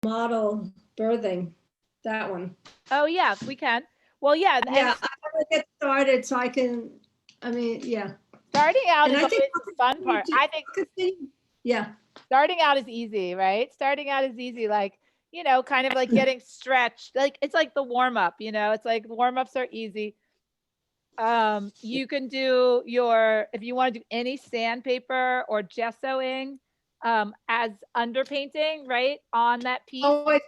model birthing, that one. Oh yeah, we can. Well, yeah, and Yeah, I want to get started so I can, yeah. starting out And is I think always the fun part. I think I'll continue. Yeah. starting out is easy, right? Starting out is easy, like, kind of like getting stretched. Like it's like the warm up, it's like warm ups are easy. You can do if you want to do any sandpaper or gessoing as underpainting, right? On that piece. Oh,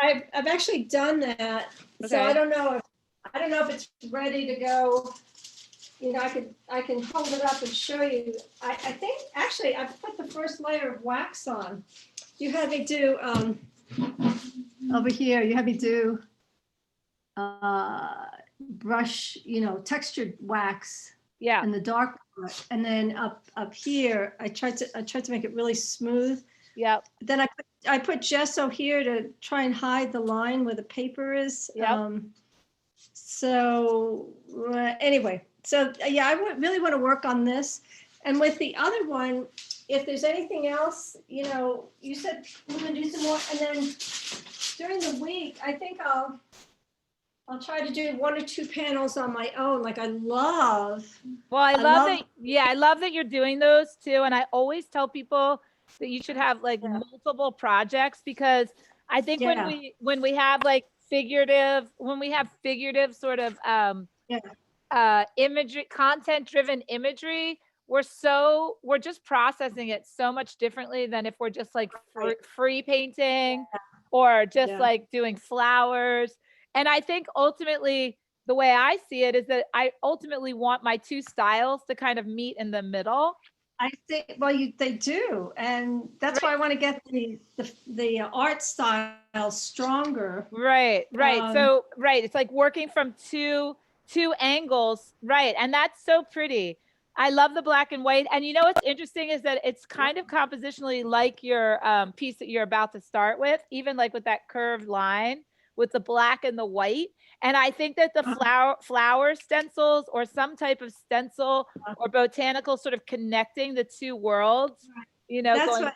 I've actually done that. So Okay. I don't know if it's ready to go. I can hold it up and show you. I think actually I've put the first layer of wax on. You had me do over here. You had me do brush, textured wax Yeah. in the dark part, and then up here I tried to make it really smooth. Yep. Then I put gesso here to try and hide the line where the paper is. Yep. So anyway, so yeah, I really want to work on this. And with the other one, if there's anything else, you said we're gonna do some more, and then during the week, I think I'll try to do 1 or 2 panels on my own. Like I love. Well, I I love love. that. Yeah, I love that you're doing those too. And I always tell people that you should have like Yeah. multiple projects, because I think when Yeah. we have like figurative sort of Yeah. imagery, content driven imagery, we're just processing it so much differently than if we're just like Right. free painting or just Yeah. like doing flowers. And I think ultimately the way I see it is that I ultimately want my two styles to kind of meet in the middle. I think, well, they do, and that's why I Right. want to get the art style stronger. Right. So, right, it's like working from two angles, right? And that's so pretty. I love the black and white. And what's interesting is that it's kind of compositionally like your piece that you're about to start with, even like with that curved line with the black and the white. And I think that the flower stencils or some type of stencil or botanical sort of connecting the two worlds, going. That's what I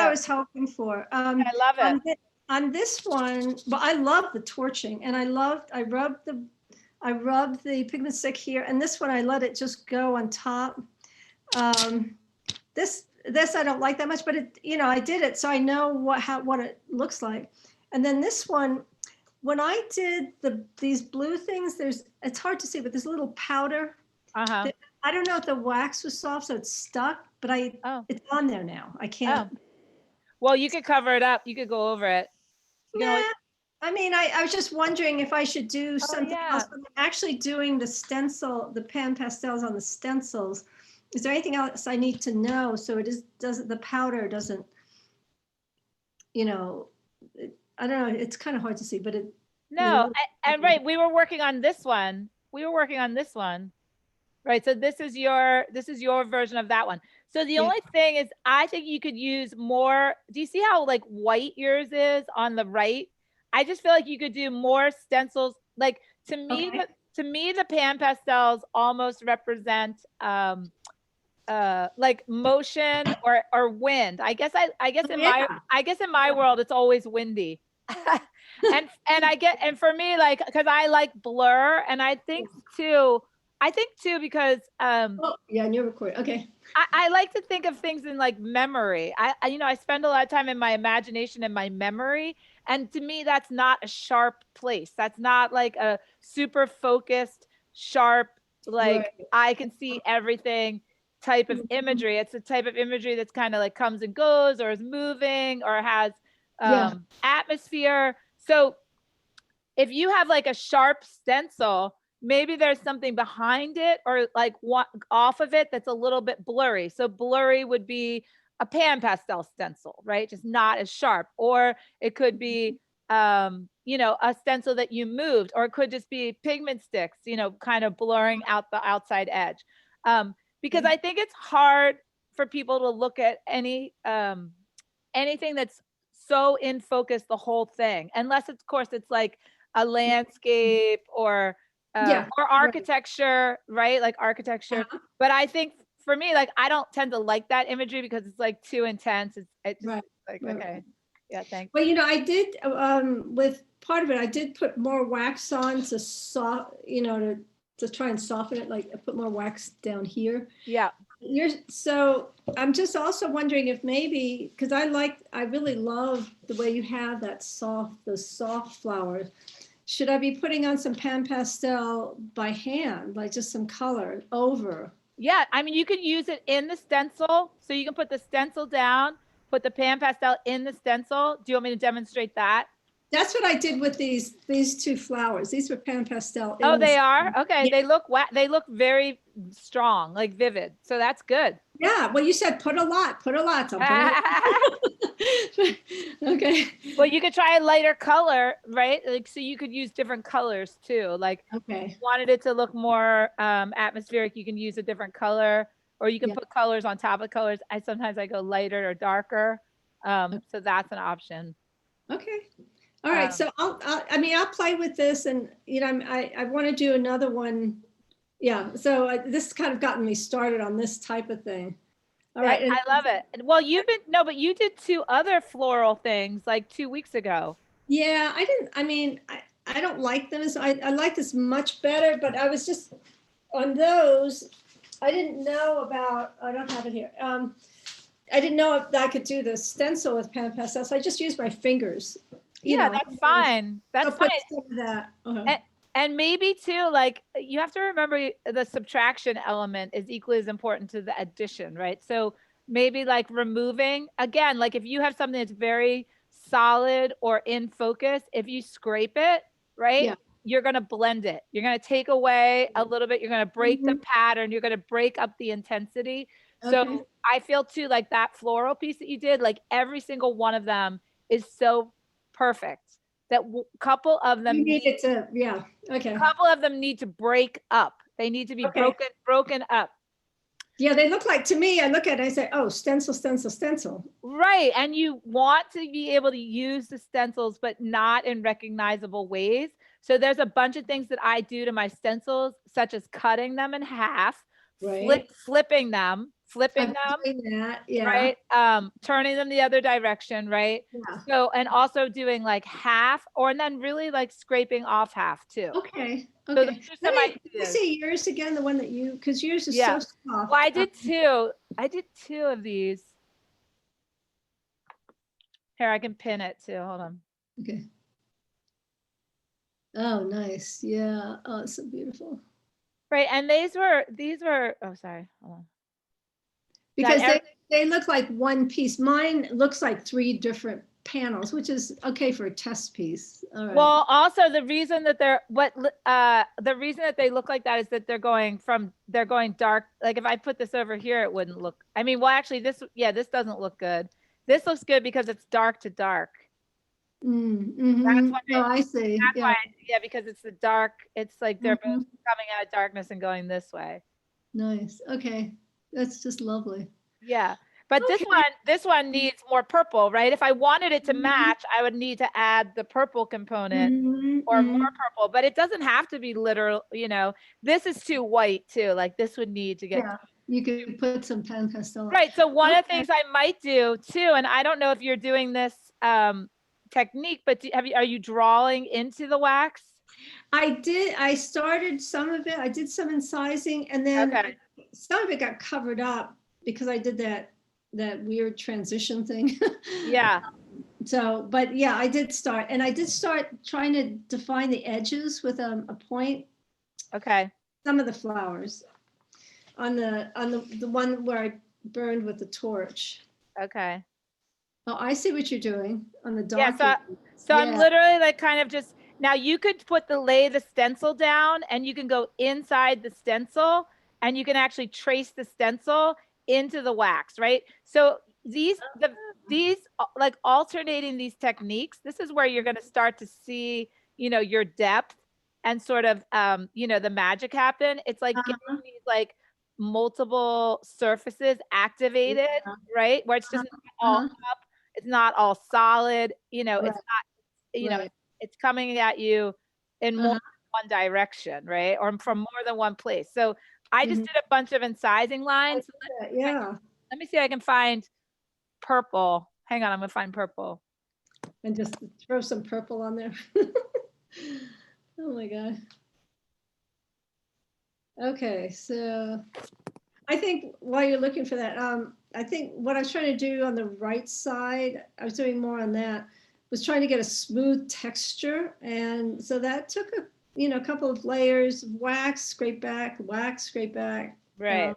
Yeah, was hoping for. I love it. On this one, but I love the torching, and I rubbed the pigment stick here, and this one I let it just go on top. Um, this I don't like that much, but I did it, so I know what it looks like. And then this one, when I did these blue things, it's hard to see, but there's a little powder. Uh-huh. I don't know if the wax was soft, so it's stuck, but Oh. it's on there now. I Oh. can't. Well, you could cover it up. You could go over it. You can always. Nah. I mean, I was just wondering if I should do Oh something yeah. else. I'm actually doing the stencil, the pan pastels on the stencils. Is there anything else I need to know so the powder doesn't, you know, I don't know. It's kind of hard to see, but there's a No, little. and right, we were working on this one. Right. So this is your version of that one. So the Yeah. only thing is I think you could use more. Do you see how like white yours is on the right? I just feel like you could do more stencils. Like to me, Okay. the pan pastels almost represent like motion or wind. Oh, yeah. I guess in my world it's always windy. And for me, like, because I like blur, and I think too because Oh, yeah. And you're recording. Okay. I like to think of things in like memory. I spend a lot of time in my imagination and my memory, and to me that's not a sharp place. That's not like a super focused sharp, Right. like I can see everything type of imagery. It's a type of imagery that's kind of like comes and goes, or is moving, or has Yeah. atmosphere. So if you have like a sharp stencil, maybe there's something behind it or like what off of it that's a little bit blurry. So blurry would be a pan pastel stencil, right? Just not as sharp. Or it could be a stencil that you moved, or it could just be pigment sticks, kind of blurring out the outside edge. Because I think it's hard for people to look at anything that's so in focus the whole thing, unless of course it's like a landscape Yeah. or Right. architecture, right? Like architecture. Uh-huh. But I think for me, like I don't tend to like that imagery because it's like too intense. It just Right. like Right. okay, Yeah, thanks. Well, I did, with part of it, I did put more wax on to to try and soften it, like I put more wax down here. Yeah. So I'm just also wondering if maybe, because I really love the way you have those soft flowers. Should I be putting on some pan pastel by hand, like just some color over? Yeah, I mean, you can use it in the stencil. So you can put the stencil down, put the pan pastel in the stencil. Do you want me to demonstrate that? That's what I did with these two flowers. These were pan pastel. Oh, In they the, are? Okay. yeah. They look very strong, like vivid. So that's good. Yeah, well, you said put a lot, so I'm putting. Okay. Well, you could try a lighter color, right? Like, so you could use different colors too. Like, Okay. wanted it to look more atmospheric, you can use a different color, or you can Yeah. put colors on top of colors. Sometimes I go lighter or darker. So that's an option. Okay. All right. Um, So I'll play with this, and I want to do another one. Yeah. So this kind of gotten me started on this type of thing. All right. And I love it. Well, but you did 2 other floral things like 2 weeks ago. yeah, I don't like them as I like this much better, but I was just on those. I didn't know about. I don't have it here. I didn't know if I could do the stencil with pan pastel, so I just used my fingers. Yeah, that's fine. That's I'll fine. put some of that. Uh-huh. And maybe too, like you have to remember the subtraction element is equally as important to the addition, right? So maybe like removing, again, like if you have something that's very solid or in focus, if you scrape it, right? Yeah. You're going to blend it. You're going to take away a little bit. You're going to break the pattern. You're going to break up the intensity. So Okay. I feel too, like that floral piece that you did, like every single one of them is so perfect that couple of them You need it to, yeah. Okay. couple of them need to break up. They need to be Okay. broken up. Yeah, they look like, to me, I look at it, I say, oh, stencil, stencil, stencil. Right. And you want to be able to use the stencils, but not in recognizable ways. So there's a bunch of things that I do to my stencils, such as cutting them in half, Right. flipping them, I'm doing that. Yeah. right? Turning them the other direction, right? Yeah. So, and also doing like half, and then really like scraping off half too. Okay. So Okay. those are Let some me ideas. see yours again, the one that because yours is Yeah. so soft. Well, I did 2. I did 2 of these. Here, I can pin it too. Hold on. Okay. Oh, nice. Yeah. Oh, it's so beautiful. Right. And these were, oh, sorry. Hold on. Because they look like one piece. Mine looks like 3 different panels, which is okay for a test piece. All right. Well, also the reason that the reason that they look like that is that they're going dark. Like if I put this over here, it wouldn't look, I mean, well, actually this doesn't look good. This looks good because it's dark to dark. That's what I see. That's Yeah. why, because it's the dark. It's like they're both coming out of darkness and going this way. Nice. Okay. That's just lovely. Yeah. But this one needs more purple, right? If I wanted it to match, I would need to add the purple component or more purple, but it doesn't have to be literal, this is too white too. Like this would need to get. Yeah, you could put some pan pastel. Right. So one of the things I might do too, and I don't know if you're doing this technique, but are you drawing into the wax? I did. I started some of it. I did some incising, and then some of it got covered up because I did that weird transition thing. Yeah. So, but yeah, I did start trying to define the edges with a point. Okay. Some of the flowers on the one where I burned with the torch. Okay. Oh, I see what you're doing on the dark. Yeah. So I'm literally like kind of just, now you could lay the stencil down and you can go inside the stencil and you can actually trace the stencil into the wax, right? So these like alternating these techniques, this is where you're going to start to see, your depth and sort of, the magic happen. It's like getting these like multiple surfaces activated, right? Where it's just not all up, it's not all solid, it's not, it's coming at you in more than one direction, right? Or from more than one place. So I just did a bunch of incising lines. Yeah. Let me see if I can find purple. Hang on, I'm gonna find purple. and just throw some purple on there. Oh my God. Okay, so I think while you're looking for that, I think what I was trying to do on the right side, I was doing more on that, was trying to get a smooth texture. And so that took a couple of layers of wax, scrape back, wax, scrape back. Right.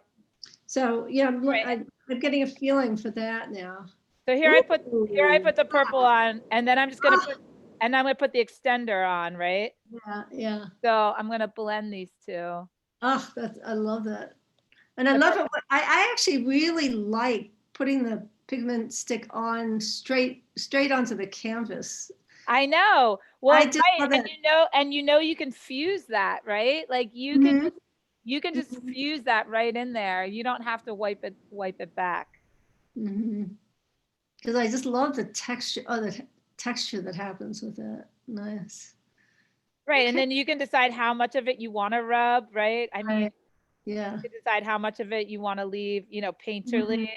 So yeah, Right. I'm getting a feeling for that now. So here I put the purple on, and then I'm just gonna put, and I'm gonna put the extender on, right? Yeah, yeah. So I'm gonna blend these two. Oh, I love that. And I The love purple. it. I actually really like putting the pigment stick on straight onto the canvas. I know. Well, I just right, love it. and you can fuse that, right? Like Mhm, you can just mhm, fuse that right in there. You don't have to wipe it back. mhm. Because I just love the texture. Oh, the texture that happens with that. Nice. Right, and Okay. then you can decide how much of it you want to rub, right? I mean, Right. Yeah. you can decide how much of it you want to leave, painterly.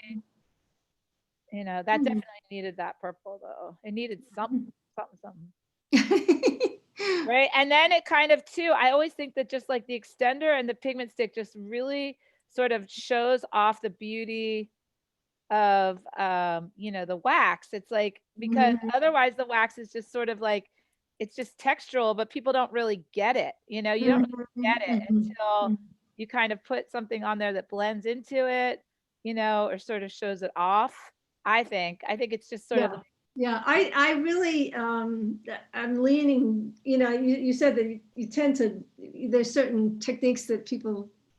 Mhm, That mhm. definitely needed that purple though. It needed something, something, something. Mhm. Right. And then it kind of too, I always think that just like the extender and the pigment stick just really sort of shows off the beauty of the wax. It's like, because otherwise the wax is just sort of like, it's just textural, but people don't really get it. You don't really get it Mhm, until mhm. you kind of put something on there that blends into it, or sort of shows it off. I think it's just sort of Yeah. like, Yeah, I really I'm leaning, you said that you tend to, there's certain techniques that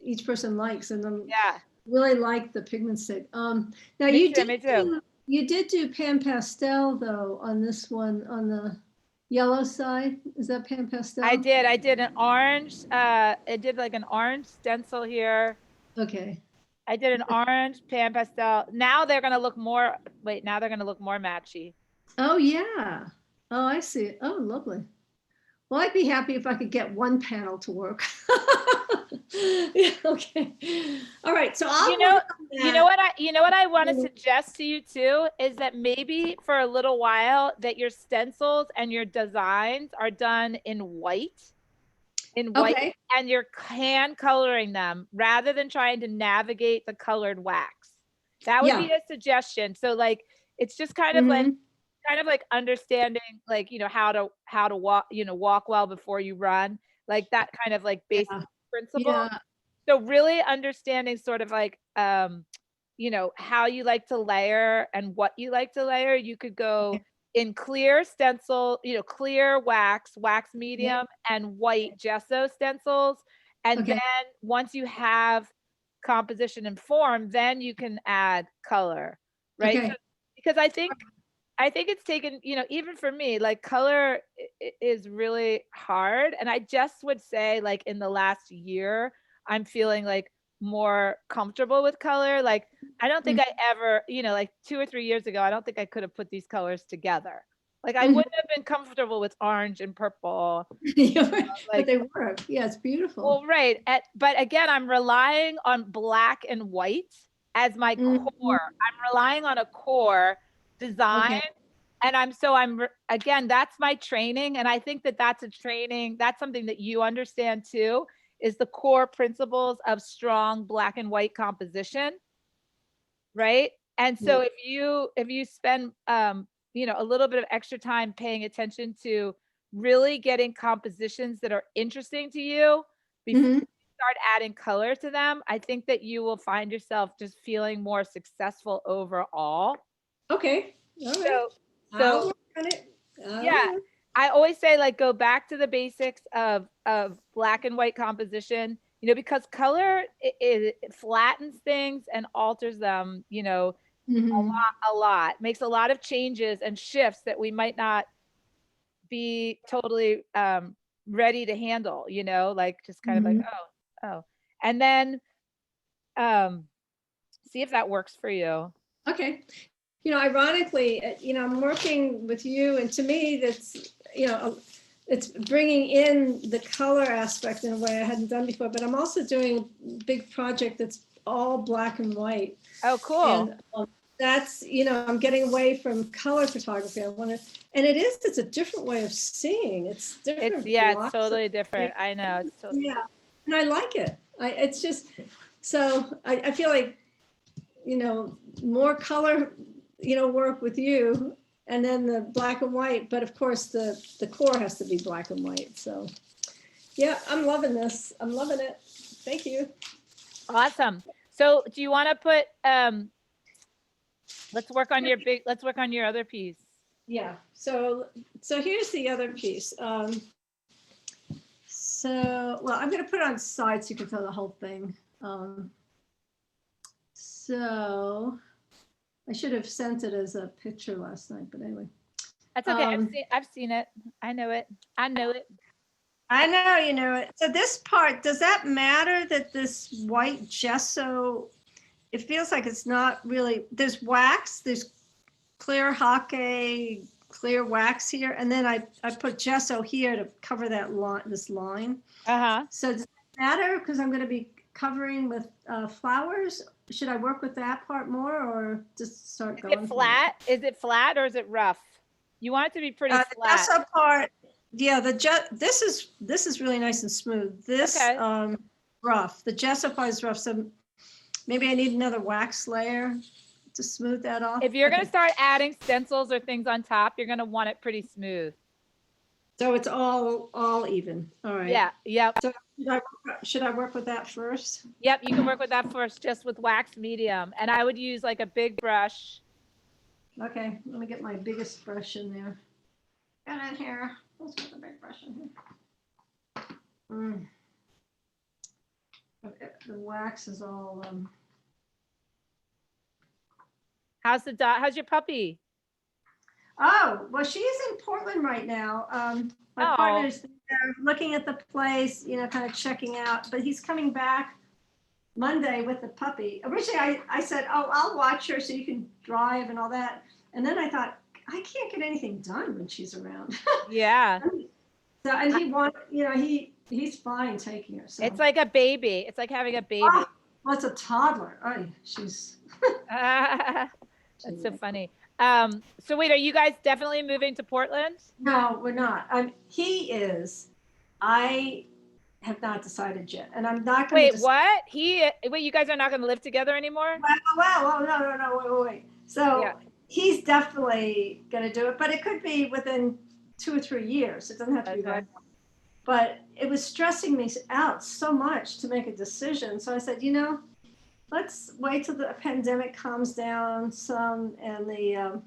each person likes, and I'm yeah, really like the pigment stick. Now me too, me too. you did do Pan Pastel though on this one on the yellow side. Is that Pan Pastel? I did an orange, I did like an orange stencil here. Okay. I did an orange pan pastel. Now they're gonna look more, wait, now they're gonna look more matchy. Oh yeah. Oh, I see. Oh, lovely. Well, I'd be happy if I could get one panel to work. Yeah, okay. All right. So You I'll know, work on that. you know what I want to suggest to you too is that maybe for a little while that your stencils and your designs are done in white, Okay. and you're hand coloring them rather than trying to navigate the colored wax. That would Yeah. be a suggestion. So like it's just Hmm. kind of like understanding like how to walk well before you run, like that kind of like basic Yeah. principle. Yeah. So really understanding sort of like how you like to layer and what you like to layer. You could go Okay. in clear stencil, clear wax Yeah. medium, and white gesso stencils. And then Okay. once you have composition and form, then you can add color, right? So Okay. because I think it's taken, even for me, like color is really hard. And I just would say, like, in the last year, I'm feeling like more comfortable with color. Like, I don't think Mhm. I ever, like 2 or 3 years ago, I don't think I could have put these colors together. Like, I Mhm. wouldn't have been comfortable with orange and purple. But Like, they work. Yeah, it's beautiful. well, right. But again, I'm relying on black and white as my Mhm. core. I'm relying on a core design, Okay. and again, that's my training, and I think that that's a training, that's something that you understand too, is the core principles of strong black and white composition, right? And Yeah. so if you spend a little bit of extra time paying attention to really getting compositions that are interesting to you before Hmm. you start adding color to them, I think that you will find yourself just feeling more successful overall. Okay. All right. So I'll so work on it. I yeah, will. I always say like go back to the basics of black and white composition, because color it flattens things and alters them, Hmm. a lot, makes a lot of changes and shifts that we might not be totally ready to handle, like just kind of like, Hmm. oh. And then see if that works for you. Okay. Ironically, I'm working with you, and to me, it's bringing in the color aspect in a way I hadn't done before. But I'm also doing a big project that's all black and white, Oh, cool. and that's, I'm getting away from color photography. I want to, and it's a different way of seeing. It's different. It's blocks. totally different. I know. It's totally Yeah. And I like it. It's just, so I feel like, more color, work with you, and then the black and white. But of course, the core has to be black and white. So yeah, I'm loving this. I'm loving it. Thank you. awesome. So do you want to put, let's work on your other piece. Yeah. So here's the other piece. Well, I'm going to put it on side so you can tell the whole thing. So I should have sent it as a picture last night, but anyway. That's okay. I've seen it. I know it. I know it. I know you know it. So this part, does that matter that this white gesso, it feels like it's not really, there's wax, there's clear hake, clear wax here, and then I put gesso here to cover that line, this line. Uh-huh. So does it matter because I'm going to be covering with flowers? Should I work with that part more or just start going? Is it flat? Is it flat or is it rough? You want it to be pretty The flat. gesso part, yeah. This is really nice and smooth. This Okay. Rough. The gesso part is rough, so maybe I need another wax layer to smooth that off. If you're going to start adding stencils or things on top, you're going to want it pretty smooth. So it's all even. All right. Yeah. Yep. So should I work with that first? Yep. You can work with that first, just with wax medium. And I would use like a big brush. Okay. Let me get my biggest brush in there. Got in here. Let's get the big brush in here. The wax is all. How's the dog? How's your puppy? Oh, well, she's in Portland right now. My partner's there looking at the place, kind of checking out, but he's coming back Monday with the puppy. Originally, I said, oh, I'll watch her so you can drive and all that. And then I thought, I can't get anything done when she's around. Yeah. So, and he wants, he's fine taking her. So. It's like a baby. It's like having a baby. Oh, well, it's a toddler. Oh, she's. That's so funny. So wait, are you guys definitely moving to Portland? No, we're not. He is. I have not decided yet, and I'm not going to. Wait, what? Wait, you guys are not going to live together anymore? Well, no, wait. So yeah. He's definitely going to do it, but it could be within 2 or 3 years. It doesn't have to be right now. But it was stressing me out so much to make a decision. So I said, let's wait till the pandemic calms down some and the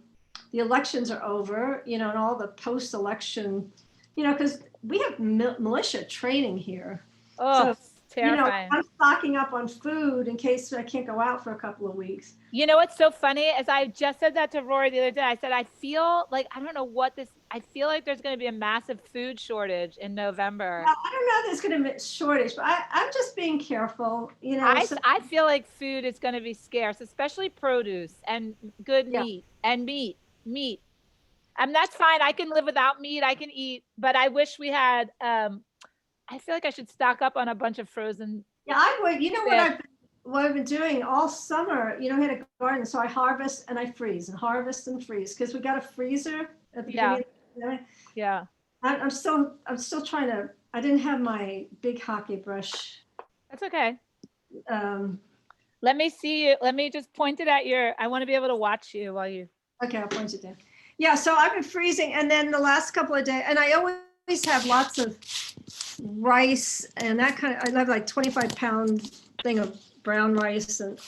elections are over, and all the post-election, because we have militia training here. Oh, so, terrifying. I'm stocking up on food in case I can't go out for a couple of weeks. You know what's so funny is I just said that to Rory the other day. I said, I feel like, I don't know what I feel like there's going to be a massive food shortage in November. Well, I don't know if there's going to be a shortage, but I'm just being careful. I feel like food is going to be scarce, especially produce and good meat and meat. That's fine. I can live without meat. I can eat, but I wish we had, I feel like I should stock up on a bunch of frozen. Yeah, I would. What I've been doing all summer, I had a garden, so I harvest and I freeze and harvest and freeze because we got a freezer at the beginning. Yeah. I'm still trying to. I didn't have my big hockey brush. That's okay. Let me see you. Let me just point it at I want to be able to watch you while you. Okay, I'll point it down. Yeah, so I've been freezing, and then the last couple of days, and I always have lots of rice and that kind of. I have like 25-pound thing of brown rice, and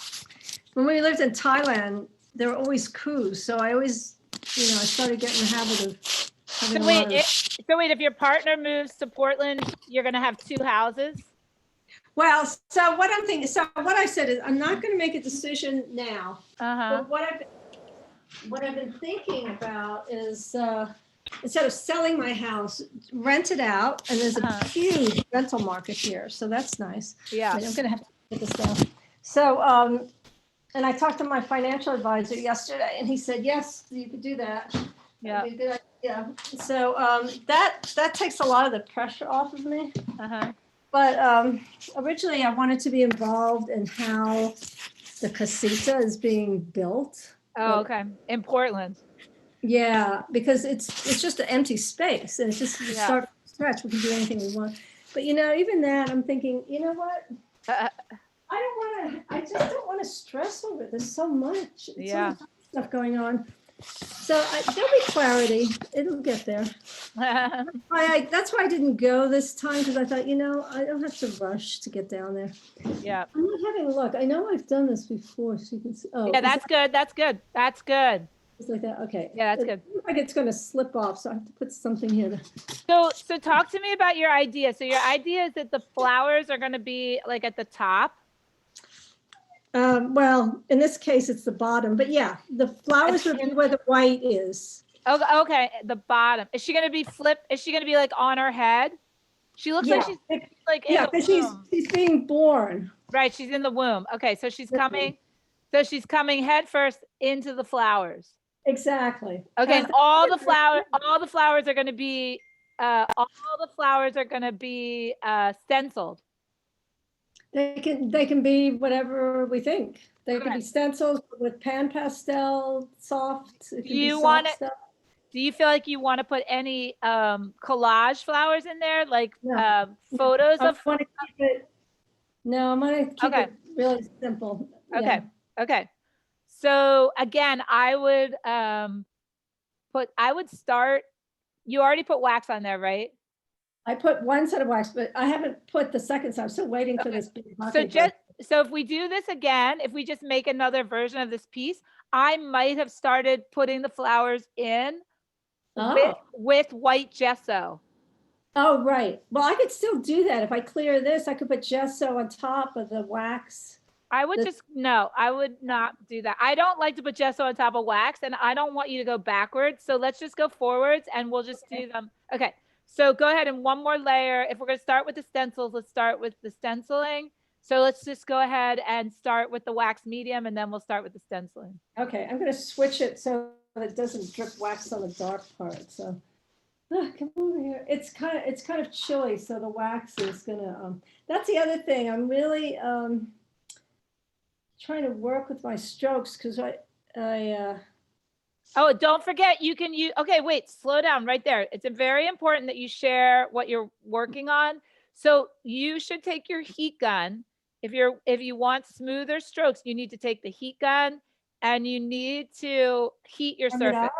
when we lived in Thailand, there were always coups, so I always, I started getting the habit of. So wait, if your partner moves to Portland, you're going to have 2 houses? Well, so what I'm thinking, so what I said is I'm not going to make a decision now. But what I've been thinking about is instead of selling my house, rent it out, and there's a huge rental market here, so that's nice. Yeah. Wait, I'm going to have to get this down. So, and I talked to my financial advisor yesterday, and he said, yes, you could do that. Yeah. Yeah. So that takes a lot of the pressure off of me. But originally I wanted to be involved in how the casita is being built. Oh, okay. In Portland. Yeah, because it's just an empty space, and it's just Yeah. start from scratch. We can do anything we want. But even that, I'm thinking, you know what? I don't want to. I just don't want to stress over it. There's so much. It's so Yeah. much stuff going on. So there'll be clarity. It'll get there. That's why I didn't go this time, because I thought, I don't have to rush to get down there. Yeah. I'm not having a look. I know I've done this before, so you can see. Oh, Yeah, that's good. That's good. That's good. it's like that. Okay. Yeah, that's good. It looks like it's going to slip off, so I have to put something here. So talk to me about your idea. So your idea is that the flowers are going to be like at the top. Well, in this case, it's the bottom, but yeah, the flowers would be where the white is. Oh, okay. The bottom. Is she going to be flipped? Is she going to be like on her head? She looks like she's like in the because womb. she's being born. Right. She's in the womb. Okay. So she's coming. So she's coming head first into the flowers. Exactly. Okay. And all the flowers are going to be, stenciled. They can be whatever we think. They can be stencils with pan pastel, soft. It can be soft stuff. Do you feel like you want to put any collage flowers in there, like photos of? I want to keep it. No, I'm going to keep it really simple. Okay. Yeah. Okay. So again, I would start. You already put wax on there, right? I put one set of wax, but I haven't put the second set. I'm still waiting for this big bucket. So if we do this again, if we just make another version of this piece, I might have started putting the flowers in with white gesso. Oh, right. Well, I could still do that. If I clear this, I could put gesso on top of the wax. I would I would not do that. I don't like to put gesso on top of wax, and I don't want you to go backwards. So let's just go forwards, and we'll just do them. Okay. So go ahead and one more layer. If we're going to start with the stencils, let's start with the stenciling. So let's just go ahead and start with the wax medium, and then we'll start with the stenciling. Okay, I'm going to switch it so that it doesn't drip wax on the dark part. So come over here. It's kind of chilly, so the wax is going to. That's the other thing. I'm really trying to work with my strokes because Oh, don't forget you can use, okay, wait, slow down right there. It's very important that you share what you're working on. So you should take your heat gun. If you want smoother strokes, you need to take the heat gun and you need to heat your surface.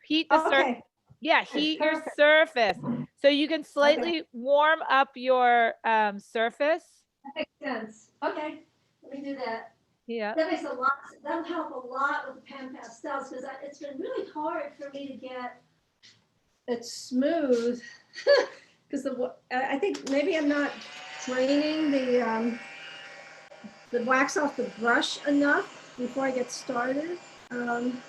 Heat the surface. Yeah, heat your surface. So you can slightly warm up your surface. That makes sense. Okay, let me do that. Yeah. That makes a lot. That'll help a lot with the pan pastels because it's been really hard for me to get it smooth because I think maybe I'm not draining the wax off the brush enough before I get started. You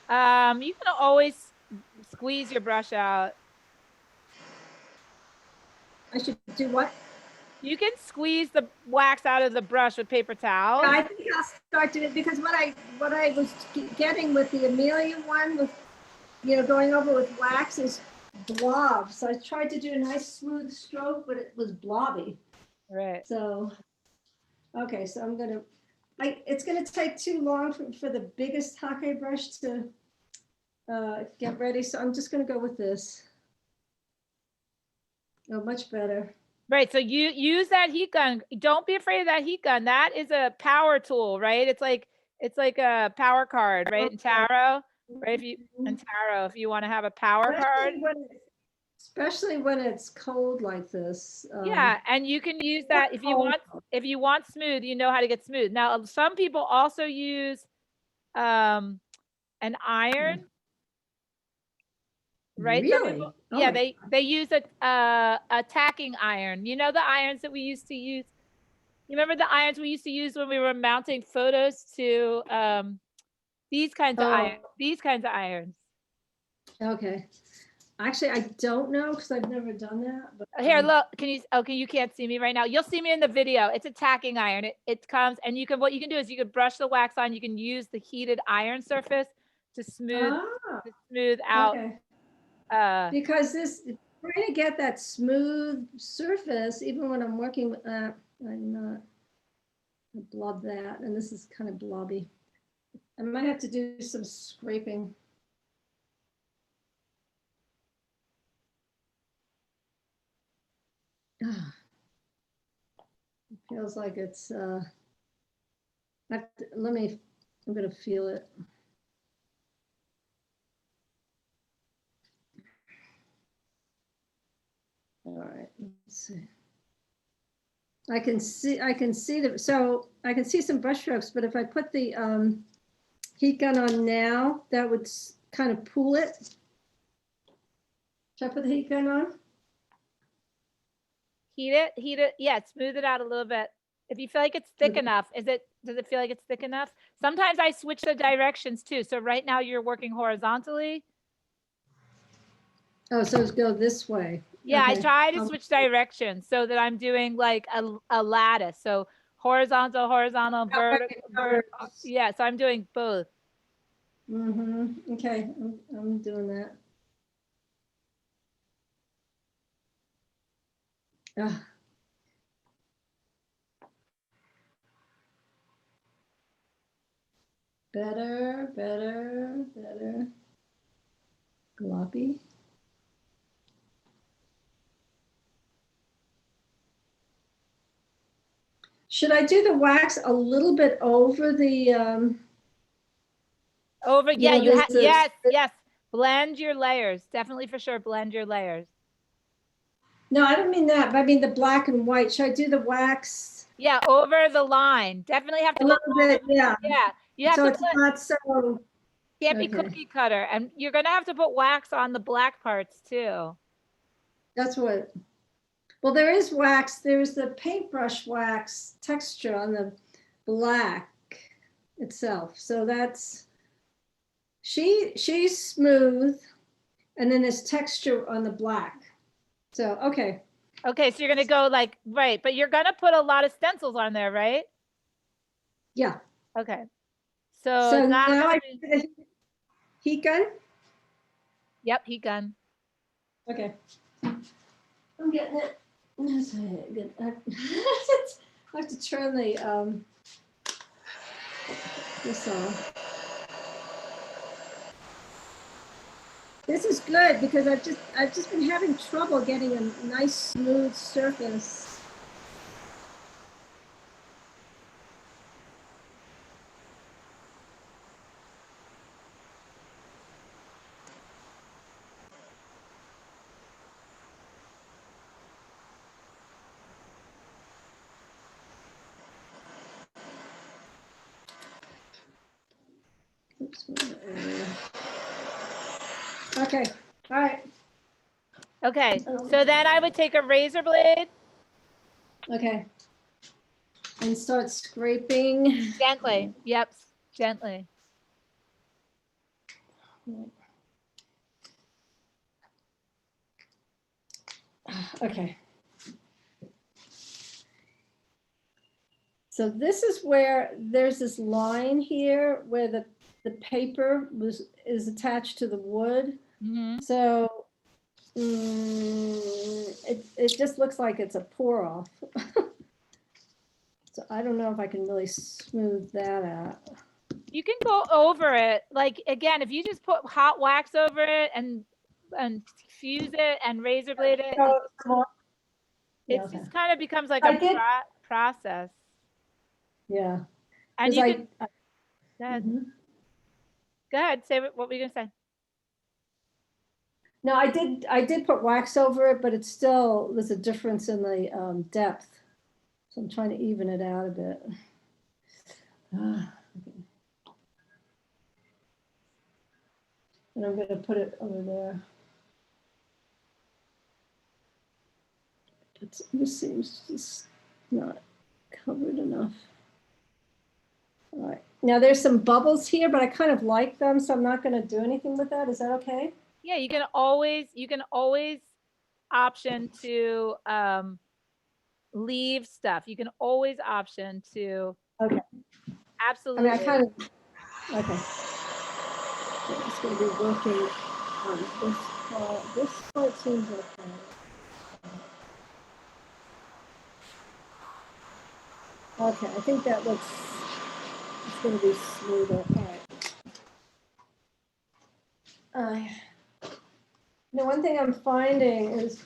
can always squeeze your brush out. I should do what? You can squeeze the wax out of the brush with paper towel. I think I'll start doing it because what I was getting with the Amelia one with, going over with wax is blob. So I tried to do a nice smooth stroke, but it was blobby. Right. So, okay, so it's gonna take too long for the biggest hake brush to get ready. So I'm just gonna go with this. Oh, much better. Right. So you use that heat gun. Don't be afraid of that heat gun. That is a power tool, right? It's like a power card, right? In tarot, right? If you want to have a power card. Especially when it's cold like this. Yeah, and you can use that if you want smooth, you know how to get smooth. Now, some people also use an iron. Right? Really? Yeah, they use a tacking iron. You know the irons that we used to use? You remember the irons we used to use when we were mounting photos to these kinds of irons. Okay. Actually, I don't know because I've never done that. But here, look, you can't see me right now. You'll see me in the video. It's a tacking iron. It comes and what you can do is you can brush the wax on. You can use the heated iron surface to smooth out. Okay. Because trying to get that smooth surface, even when I'm working with I'm not, I blob that, and this is kind of blobby. I might have to do some scraping. Ah. It feels like it's, I'm gonna feel it. All right, let's see. I can see so I can see some brush strokes, but if I put the heat gun on now, that would kind of pull it. Should I put the heat gun on? Heat it. Yeah, smooth it out a little bit. If you feel like it's thick Okay. enough, does it feel like it's thick enough? Sometimes I switch the directions too. So right now you're working horizontally. Oh, so it's go this way. Yeah, I Okay. try to switch directions so that I'm doing like a lattice. So horizontal, vertical. Yeah, so I'm doing both. Mm-hmm. Okay, I'm doing that. Ah. Better. Gloppy. Should I do the wax a little bit over the, Over, yeah, you know, yes. Blend your layers. Definitely for sure, blend your layers. no, I don't mean that, but I mean the black and white. Should I do the wax? Yeah, over the line. Definitely have to A go little bit, yeah. Yeah, you have So to it's put, not so, can't be okay. cookie cutter. And you're gonna have to put wax on the black parts too. That's what, well, there is wax. There's the paintbrush wax texture on the black itself. So that's, she's smooth, and then there's texture on the black. So, okay. Okay, so you're gonna go like, right, but you're gonna put a lot of stencils on there, right? Yeah. Okay. So So that, now I do the heat gun. yep, heat gun. Okay. I'm getting it. That's good. I have to turn the this on. This is good because I've just been having trouble getting a nice smooth surface. Oops. Okay. All right. Okay, so then I would take a razor blade. Okay. And start scraping. Gently. Yep, gently. Okay. So this is where there's this line here where the paper is attached to the wood. Mm-hmm. So it just looks like it's a pour off. So I don't know if I can really smooth that out. You can go over it. Like again, if you just put hot wax over it and fuse it and razor blade it, Yeah, it just okay. kind of becomes like I a did. process. Yeah. And you can go ahead. Mhm. Go ahead. Say what were you gonna say? No, I did put wax over it, but it's still, there's a difference in the depth. So I'm trying to even it out a bit. Okay. And I'm gonna put it over there. This seems just not covered enough. All right. Now there's some bubbles here, but I kind of like them, so I'm not gonna do anything with that. Is that okay? Yeah, you can always option to leave stuff. You can always option to Okay. absolutely. I mean, I kind of, okay. So I'm just gonna be working on this part. This part seems okay. Okay, I think that looks, it's gonna be smoother, all right. The one thing I'm finding is,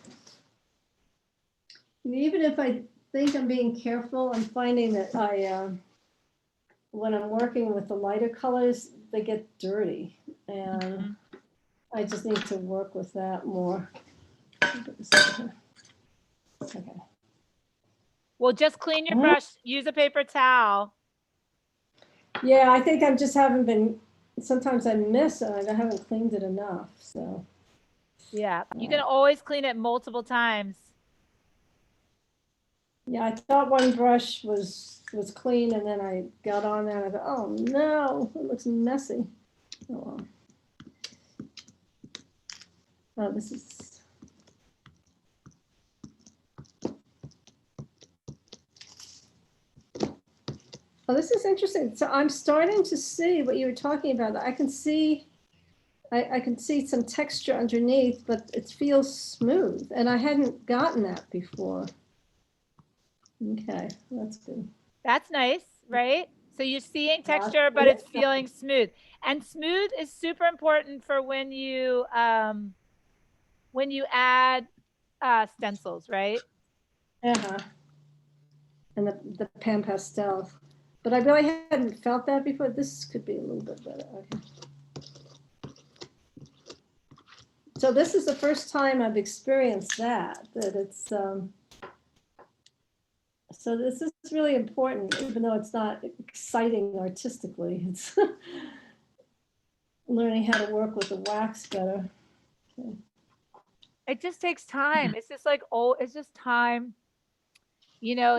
even if I think I'm being careful, I'm finding that when I'm working with the lighter colors, they get dirty. And I just need to work with that more. Okay. Well, just clean your brush, use a paper towel. Yeah, I think I just haven't been, sometimes I miss it, I haven't cleaned it enough, so. Yeah, you can always clean it multiple times. Yeah, I thought one brush was clean, and then I got on there and I thought, oh no, it looks messy. Oh well. Oh, this is. Oh, this is interesting. So I'm starting to see what you were talking about. I can see, I can see some texture underneath, but it feels smooth, and I hadn't gotten that before. Okay, that's good. That's nice, right? So you're seeing Yeah, texture, but it's feeling smooth. And smooth is super important for when you add stencils, right? Uh-huh. And the Pam Pastel. But I really hadn't felt that before. This could be a little bit better. Okay. So this is the first time I've experienced that it's, so this is really important, even though it's not exciting artistically. It's learning how to work with the wax better. Okay. It just takes time. It's just like, oh, it's just time. You know,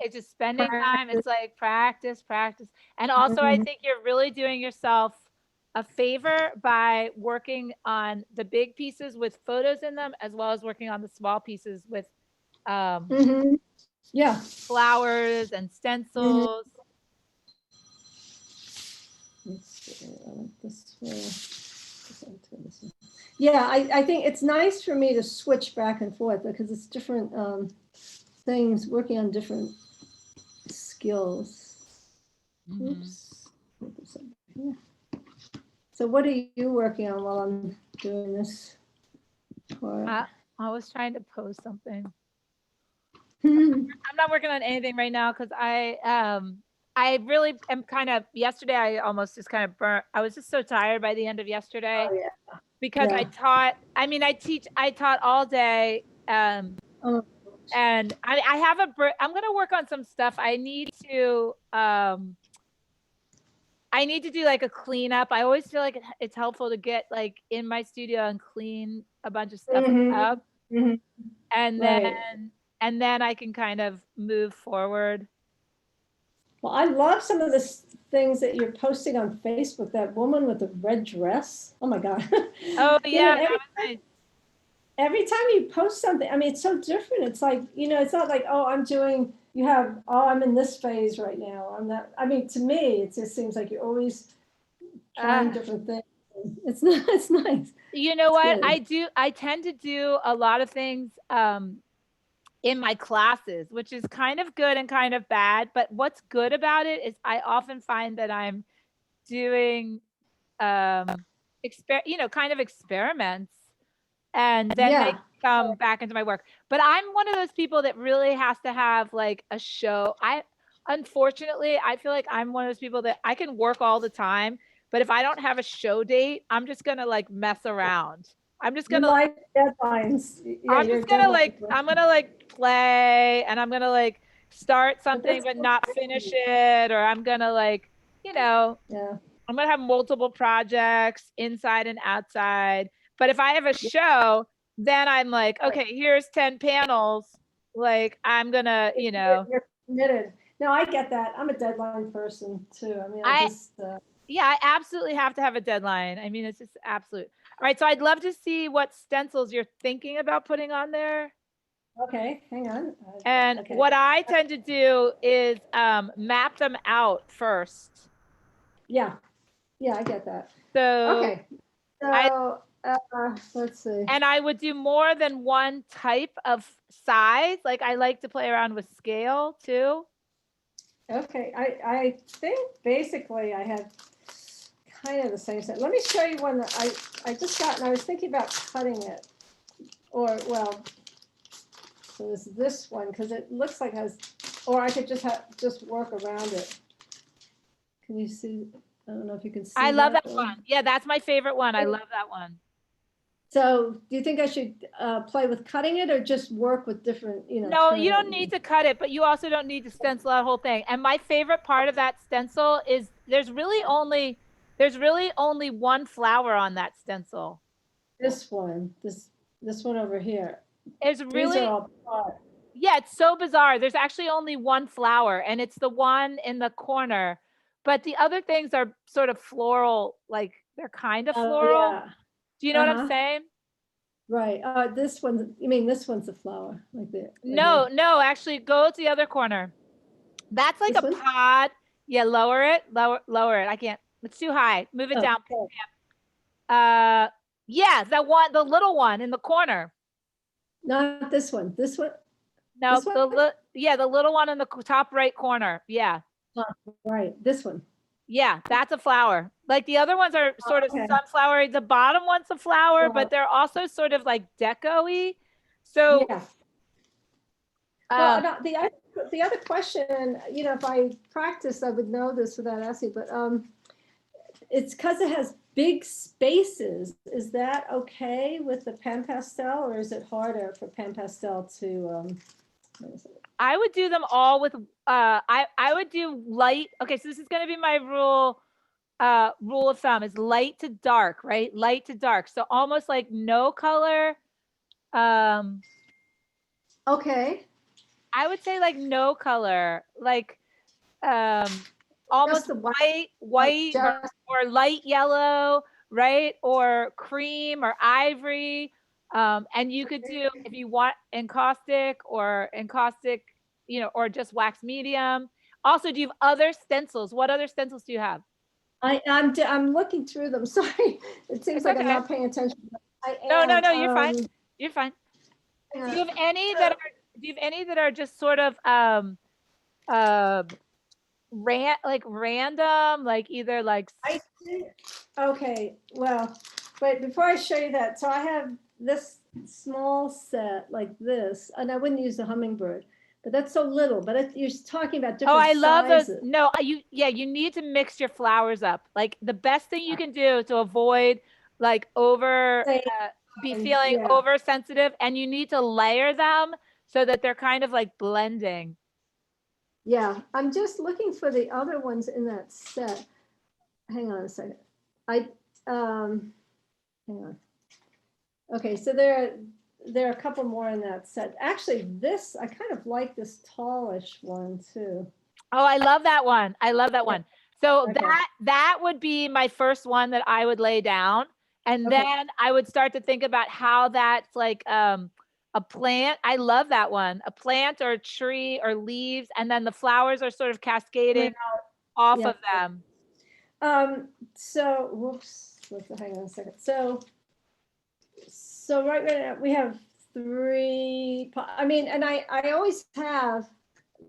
it's just spending time. It's like practice, practice. And also, I think you're really doing yourself a favor by working on the big pieces with photos in them, as well as working on the small pieces with Yeah. flowers and stencils. Let's see, I like this way. Yeah, I think it's nice for me to switch back and forth because it's different things, working on different skills. Oops. Yeah. So what are you working on while I'm doing this part? I was trying to post something. Hmm. I'm not working on anything right now because I really am kind of, yesterday I almost just kind of burnt. I was just so tired by the end of yesterday. Oh, yeah. Because Yeah. I taught all day. Oh, And I have I'm going to work on some stuff. I need to do like a cleanup. I always feel like it's helpful to get like in my studio and clean a bunch of stuff up. mhm. And Right. then I can kind of move forward. Well, I love some of the things that you're posting on Facebook. That woman with the red dress. Oh my God. Oh You know, yeah, that was nice. every time you post something, I mean, it's so different. It's like, it's not like, oh, I'm in this phase right now. I'm not, I mean, to me, it just seems like you're always trying different things. It's not, it's nice. You know It's what? good. I tend to do a lot of things in my classes, which is kind of good and kind of bad. But what's good about it is I often find that I'm doing, kind of experiments, and then they Yeah. come back into my work. But I'm one of those people that really has to have like a show. Unfortunately, I feel like I'm one of those people that I can work all the time, but if I don't have a show date, I'm just gonna like mess around. I'm just You gonna like deadlines. Yeah, you're a deadline person. I'm gonna like play, and I'm gonna like start something That's but not finish it, or I'm gonna like, yeah. I'm gonna have multiple projects inside and outside. But if I have a show, then I'm like, okay, here's 10 panels. Like I'm gonna, You're committed. No, I get that. I'm a deadline person too. I mean, I just. Yeah, I absolutely have to have a deadline. I mean, it's just absolute. All right, so I'd love to see what stencils you're thinking about putting on there. Okay, hang on. And Okay. what I tend to do is map them out first. Yeah, yeah, I get that. So Okay, so let's see. and I would do more than one type of size. Like I like to play around with scale too. Okay, I think basically I have kind of the same set. Let me show you one that I just got, and I was thinking about cutting it. Or, well, so there's this one, because it looks like it has, or I could just work around it. Can you see? I don't know if you can see I love that though. one. Yeah, that's my favorite one. I love that one. So do you think I should play with cutting it or just work with different, No, turn you it don't need to cut it, but you also don't need to stencil that whole thing. And my favorite part of that stencil is there's really only one flower on that stencil. This one, this one over here. It's These really, are all apart. yeah, it's so bizarre. There's actually only one flower, and it's the one in the corner. But the other things are sort of floral, like they're kind of Oh, floral. yeah. Do you know what I'm saying? Right. This one, you mean this one's a flower, like that? No, no, actually go to the other corner. That's like This a one? pod. Yeah, lower it, lower it. I can't. It's too high. Move it Oh, down. okay. Yeah, that one, the little one in the corner. Not this one. This one? No, This one? yeah, the little one in the top right corner. Yeah. Right. This one. Yeah, that's a flower. Like the other ones are sort of Okay. sunflower. The bottom one's a flower, but they're also sort of like deco-y. So Yeah. Well, um, no, the other question, if I practiced, I would know this without asking, but it's because it has big spaces. Is that okay with the Pan Pastel, or is it harder for Pan Pastel to? Wait a second. I would do them all with I would do light. Okay, so this is going to be my rule of thumb is light to dark, right? Light to dark. So almost like no color. Okay. I would say like no color, like almost the white just or light yellow, right? Or cream or ivory. And you could do, if you want, encaustic, or just wax medium. Also, do you have other stencils? What other stencils do you have? I'm looking through them. Sorry, it seems It's like I'm okay. not paying attention. I No, am. you're fine. You're fine. Do you have any that are just sort of uh random, like either like I did. Okay, well, but before I show you that, so I have this small set like this, and I wouldn't use the hummingbird, but that's so little. But you're talking about Oh, different I love those. sizes. No, you need to mix your flowers up. Like the best thing you can do to avoid like Say, be feeling yeah, oversensitive, and you need to layer them so that they're kind of like blending. yeah. I'm just looking for the other ones in that set. Hang on a second. Hang on. Okay, so there are a couple more in that set. Actually, I kind of like this tallish one too. Oh, I love that one. I love that one. So Okay. that would be my first one that I would lay down. And Okay. then I would start to think about how that's like a plant. I love that one. A plant or a tree or leaves, and then the flowers are sort of cascading off of them. So whoops, hang on a second. So right now we have three, I mean, and I always have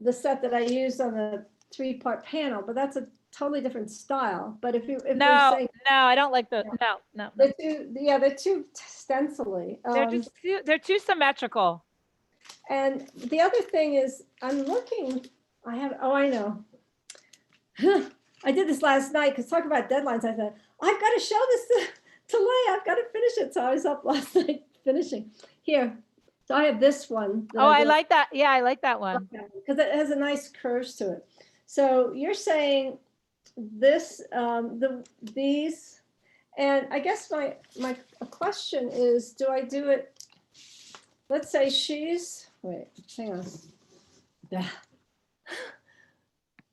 the set that I used on the 3-part panel, but that's a totally different style. But if we're saying no, I don't like the no. they're too stencily. They're too symmetrical. And the other thing is, I'm looking. I know. I did this last night because talk about deadlines. I thought I've got to show this to Leigh. I've got to finish it. So I was up last night finishing. Here, so I have this one. Oh, I like that. Yeah, I like that one because it has a nice curves to it. So you're saying this, these, and I guess my question is, do I do it? Let's say wait, hang on. Yeah.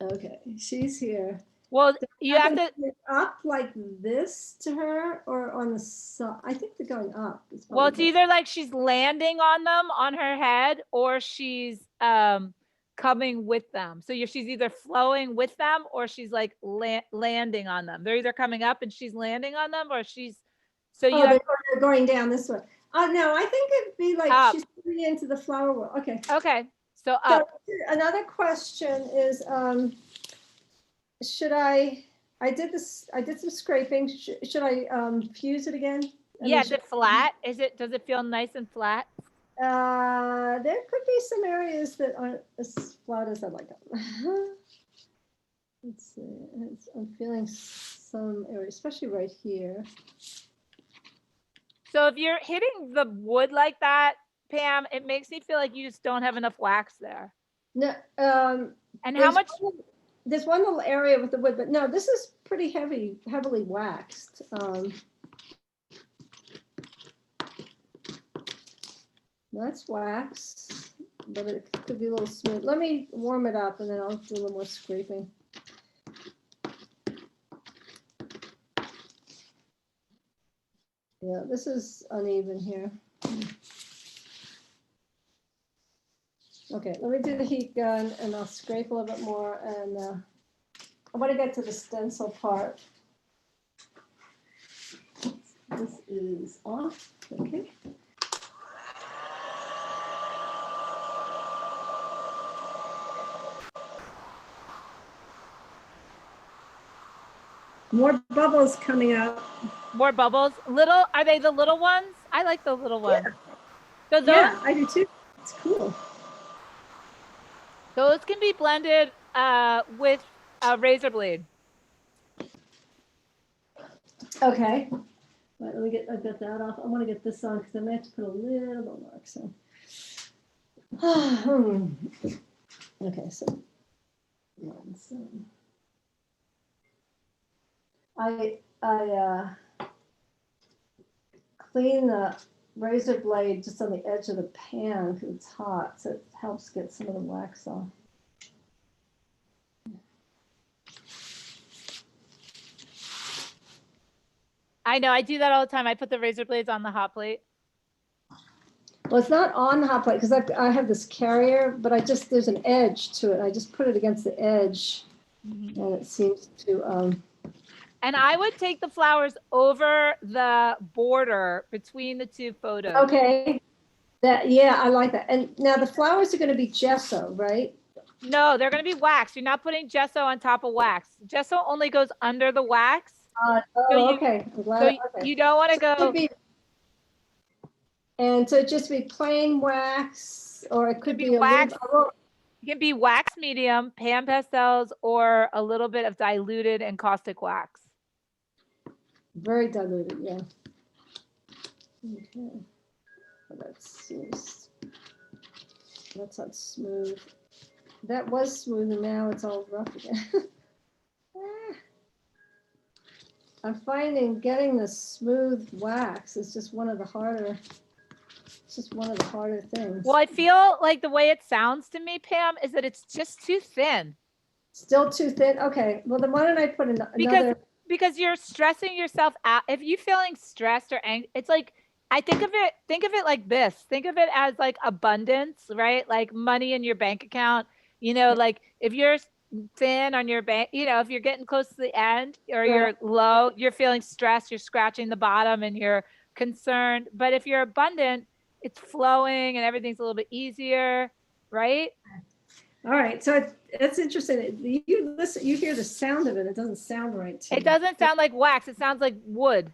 Okay, she's here. Well, you have to up like this to her, or on the side. I think they're going up. Well, it's either like she's landing on them on her head, or she's coming with them. So she's either flowing with them, or she's like landing on them. They're either coming up and she's landing on them, or she's they're going down this way. Oh no, I think it'd be like she's coming into the flower world. Okay. Okay. So So up. another question is, should I did some scraping. Should I fuse it again? I mean, Yeah, is it flat? Does it feel nice and flat? There could be some areas that aren't as flat as I like them. Let's see. I'm feeling some areas, especially right here. So if you're hitting the wood like that, Pam, it makes me feel like you just don't have enough wax there. No, And how much? There's one little area with the wood, but no, this is pretty heavily waxed. That's wax, but it could be a little smooth. Let me warm it up and then I'll do a little more scraping. Yeah, this is uneven here. Okay, let me do the heat gun and I'll scrape a little bit more, and I want to get to the stencil part. This is off, okay. More bubbles coming up. More bubbles. Are they the little ones? I like the little ones. Yeah. So those, Yeah, I do too. It's cool. those can be blended with a razor blade. Okay. Right, I've got that off. I want to get this on because I may have to put a little more marks on. Okay, so I clean the razor blade just on the edge of the pan because it's hot, so it helps get some of the wax off. I know, I do that all the time. I put the razor blades on the hot plate. Well, it's not on the hot plate because I have this carrier, but there's an edge to it. I just put it against the edge, and it seems to. And I would take the flowers over the border between the two photos. Okay. Yeah, I like that. And now the flowers are going to be gesso, right? No, they're going to be wax. You're not putting gesso on top of wax. Gesso only goes under the wax. Okay. I'm glad. So you don't want to go. And so it just be plain wax, or it could be a wax. little. It can be wax medium, pan pastels, or a little bit of diluted and caustic wax. Very diluted, yeah. Okay. Well, that's not smooth. That was smooth, and now it's all rough again. I'm finding getting the smooth wax is just one of the harder. It's just one of the harder things. Well, I feel like the way it sounds to me, Pam, is that it's just too thin. Still too thin? Okay. Well, then why don't I put another? Because you're stressing yourself out. If you're feeling stressed or angry, it's like, I think of it like this. Think of it as like abundance, right? Like money in your bank account. You know, like if you're thin on your bank, you know, if you're getting close to the end or you're low, you're feeling stressed, you're scratching the bottom and you're concerned. But if you're abundant, it's flowing and everything's a little bit easier, right? All right. So it's interesting. You listen, you hear the sound of it. It doesn't sound right to me. It doesn't sound like wax. It sounds like wood.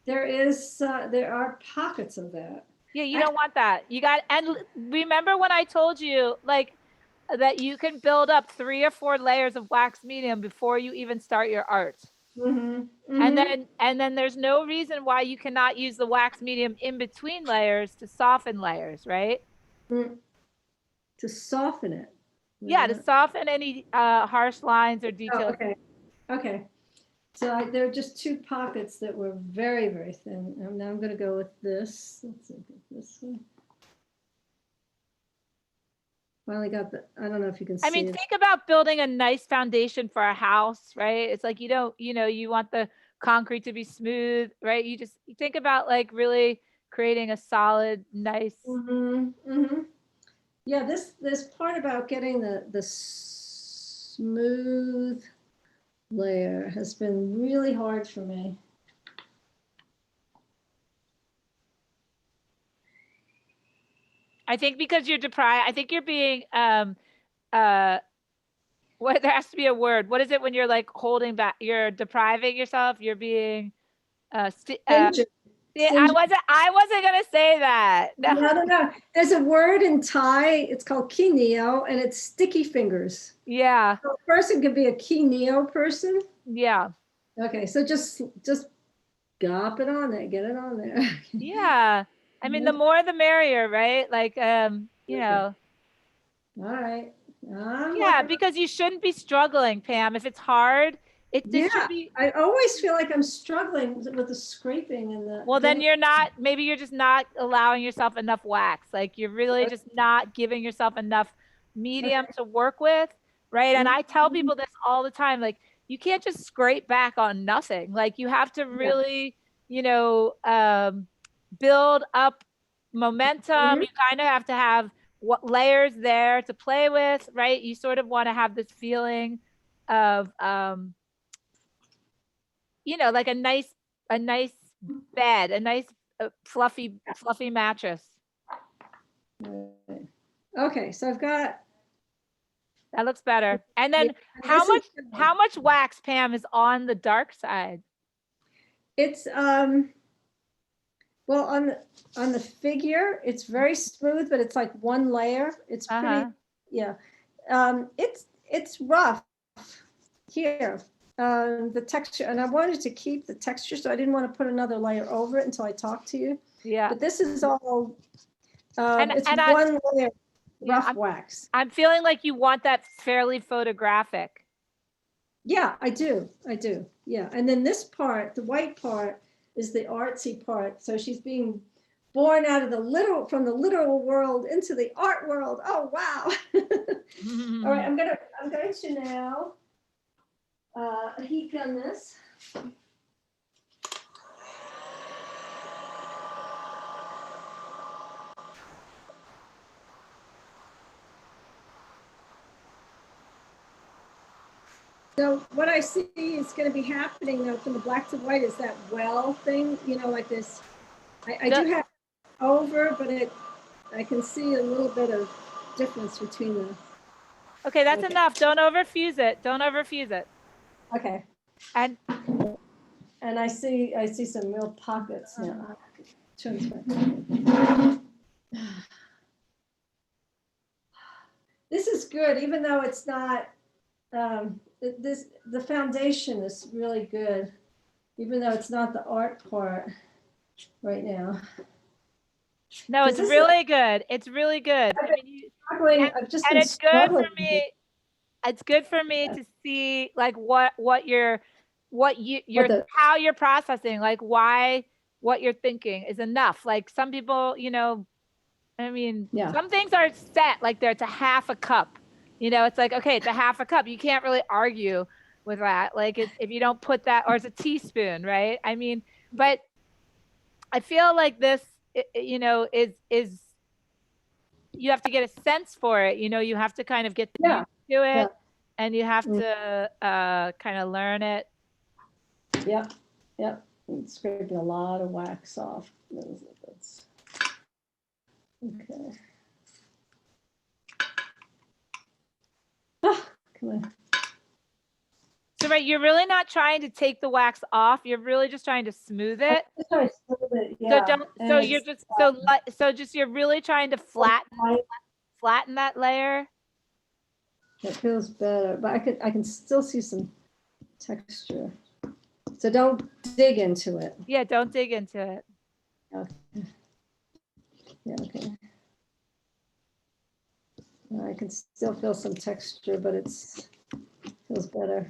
There are pockets of that. Yeah, you don't want that. And remember when I told you like that you can build up 3 or 4 layers of wax medium before you even start your art. And then there's no reason why you cannot use the wax medium in between layers to soften layers, right? To soften it. Yeah, to soften any harsh lines or details. Okay. So there are just 2 pockets that were very, very thin. And now I'm going to go with this. Let's see, this one. Finally got I don't know if you can see. I mean, think about building a nice foundation for a house, right? It's like you want the concrete to be smooth, right? You think about like really creating a solid, nice. Yeah, this part about getting the smooth layer has been really hard for me. I think because you're deprived, I think you're being, what, there has to be a word. What is it when you're like holding back, you're depriving yourself, you're being, Stingy. yeah, Stingy. I wasn't gonna say that. No. No, no, no. There's a word in Thai. It's called kineo, and it's sticky fingers. Yeah, So a person could be a kineo person. yeah, Okay, so just gop it on there, get it on there. yeah. I mean, the more the merrier, right? Like, you know, All right. I'm yeah, working. because you shouldn't be struggling, Pam. If it's hard, this should Yeah, be, I always feel like I'm struggling with the scraping and the well, then getting. you're not, maybe you're just not allowing yourself enough wax. Like you're really just not giving yourself enough medium to work with, right? And I tell people this all the time, like you can't just scrape back on nothing. Like you have to really, you know, build up momentum. You kind of have to have what layers there to play with, right? You sort of want to have this feeling of, you know, like a nice bed, a nice fluffy mattress. Okay, so I've got. That looks better. And then This is. how much wax, Pam, is on the dark side? It's well on the figure, it's very smooth, but it's like one layer. It's pretty. Uh-huh. Yeah. It's rough here. The texture, and I wanted to keep the texture, so I didn't want to put another layer over it until I talked to you. Yeah. But this is all. It's and one layer yeah, rough wax. I'm feeling like you want that fairly photographic. Yeah, I do. I do. Yeah. And then this part, the white part, is the artsy part. So she's being born out of from the literal world into the art world. Oh wow. All right, I'm going to now heat gun this. So what I see is going to be happening though from the black to white is that well thing, you know, like this. I do have over, but I can see a little bit of difference between the. Okay, that's enough. Don't overfuse it. Don't overfuse it. Okay. And I see some real pockets now. This is good, even though it's not. The foundation is really good, even though it's not the art part right now. no, it's really good. It's really good. I mean, I've just been it's good for struggling. me. It's good for me to see like what you're how you're processing, like why what you're thinking is enough. Like some people, you know, I mean, some things are set like they're it's a half a cup. You know, it's like, okay, it's a half a cup. You can't really argue with that. Like if you don't put that, or it's a teaspoon, right? I mean, but I feel like this, you know, is you have to get a sense for it. You know, you have to kind of get used to it, and you have to kind of learn it. Yep, yep. I'm scraping a lot of wax off. Okay. Ah, come on. So right, you're really not trying to take the wax off. You're really just trying to smooth it. Yeah. So you're just just you're really trying to flatten that layer. It feels better, but I can still see some texture. So don't dig into it. Yeah, don't dig into it. Okay. Yeah, okay. I can still feel some texture, but feels better.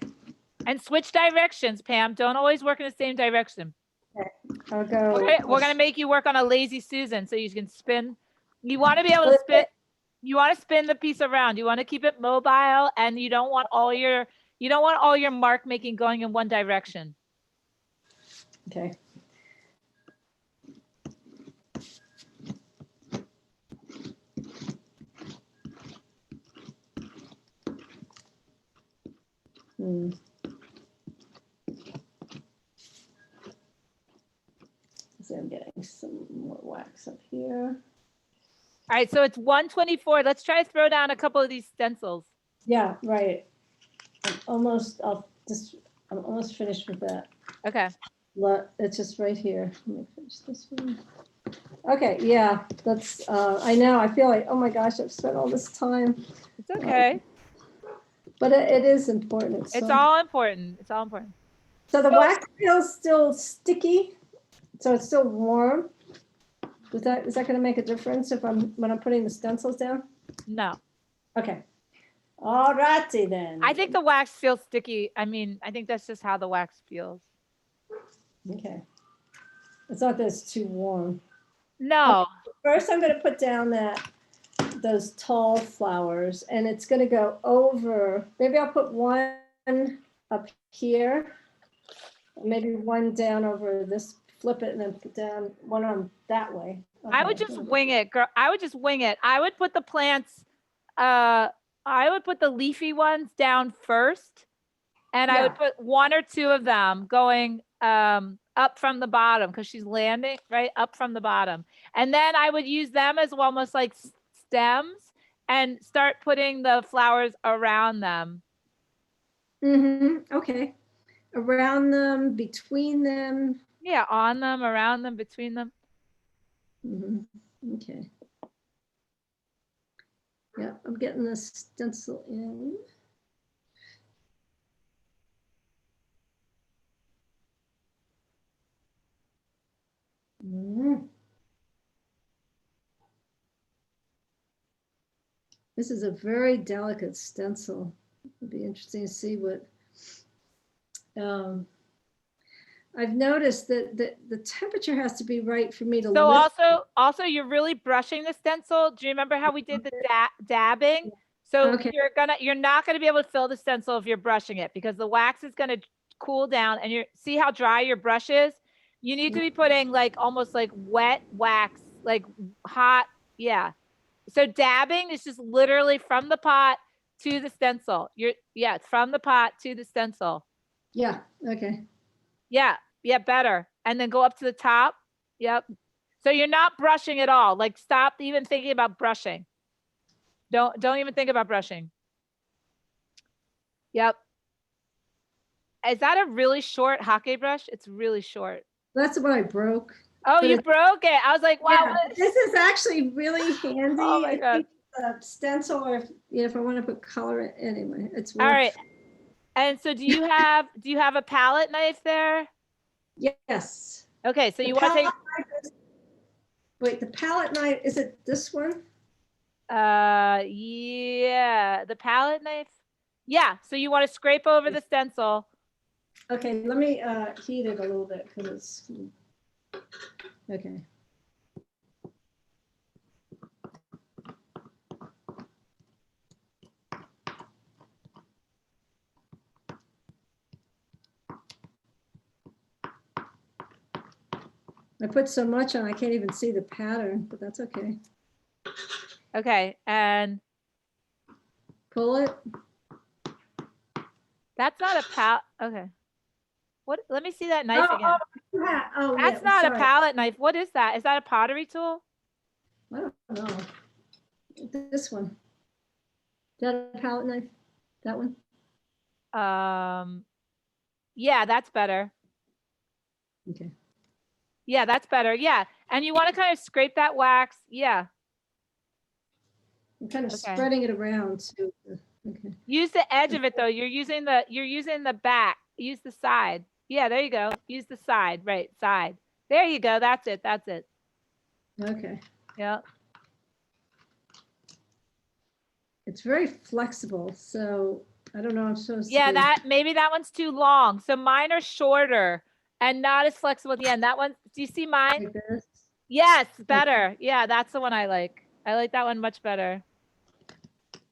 And switch directions, Pam. Don't always work in the same direction. Okay. I'll go. We're gonna make you work on a lazy Susan so you can spin. You want to be able to spin. You want to spin the piece around. You want to keep it mobile, and you don't want all your mark making going in one direction. Okay. So I'm getting some more wax up here. All right, so it's 124. Let's try to throw down a couple of these stencils. Yeah, right. I'm almost finished with that. Okay. It's just right here. Let me finish this one. Okay, yeah, that's, I know, I feel like, oh my gosh, I've spent all this time. It's okay. But it is important. It's all important. It's all important. So the wax feels still sticky, so it's still warm. Is that going to make a difference when I'm putting the stencils down? No. Okay. All righty then. I think the wax feels sticky. I mean, I think that's just how the wax feels. Okay. It's not that it's too warm. No. First, I'm going to put down those tall flowers, and it's going to go over. Maybe I'll put one up here, maybe one down over this. Flip it and then put down one on that way. Okay. I would just wing it, girl. I would just wing it. I would put the plants. I would put the leafy ones down first, and I would put one or two of them going up from the bottom because she's landing right up from the bottom. And then I would use them as almost like stems and start putting the flowers around them. Okay. Around them, between them. Yeah, on them, around them, between them. Okay. Yeah, I'm getting the stencil in. This is a very delicate stencil. It'd be interesting to see what. I've noticed that the temperature has to be right for me to. So also you're really brushing the stencil. Do you remember how we did the dabbing? So you're not gonna be able to fill the stencil if you're brushing it because the wax is gonna cool down and see how dry your brush is? You need to be putting like almost like wet wax, like hot. Yeah. So dabbing is just literally from the pot to the stencil. It's from the pot to the stencil. Yeah. Okay. Yeah. Yeah. Better. And then go up to the top. Yep. So you're not brushing at all. Like stop even thinking about brushing. Don't even think about brushing. Yep. Is that a really short hake brush? It's really short. That's what I broke. Oh, you broke it. I was like, wow. Yeah, this is actually really handy. Oh my God. I think the stencil, or if I want to put color in, anyway, it's all right. And so do you have a palette knife there? Yes. Okay, so you want to take. Wait, the palette knife, is it this one? Yeah, the palette knife. Yeah, so you want to scrape over the stencil. Okay, let me heat it a little bit because it's okay. I put so much on, I can't even see the pattern, but that's okay. Okay, and pull it. That's not a palette. Okay. What? Let me see that knife again. That's not a palette knife. What is that? Is that a pottery tool? I don't know. This one. Is that a palette knife? That one? Yeah, that's better. Okay. Yeah, that's better. Yeah. And you want to kind of scrape that wax. Yeah. I'm kind of spreading it around too. Okay. Use the edge of it though. You're using the back. Use the side. Yeah, there you go. Use the side. Right, side. There you go. That's it. That's it. Okay. Yeah. It's very flexible, so I don't know. I'm supposed to. Yeah, maybe that one's too long. So mine are shorter and not as flexible at the end. That one, do you see mine? Like this? Yes, better. Yeah, that's the one I like. I like that one much better.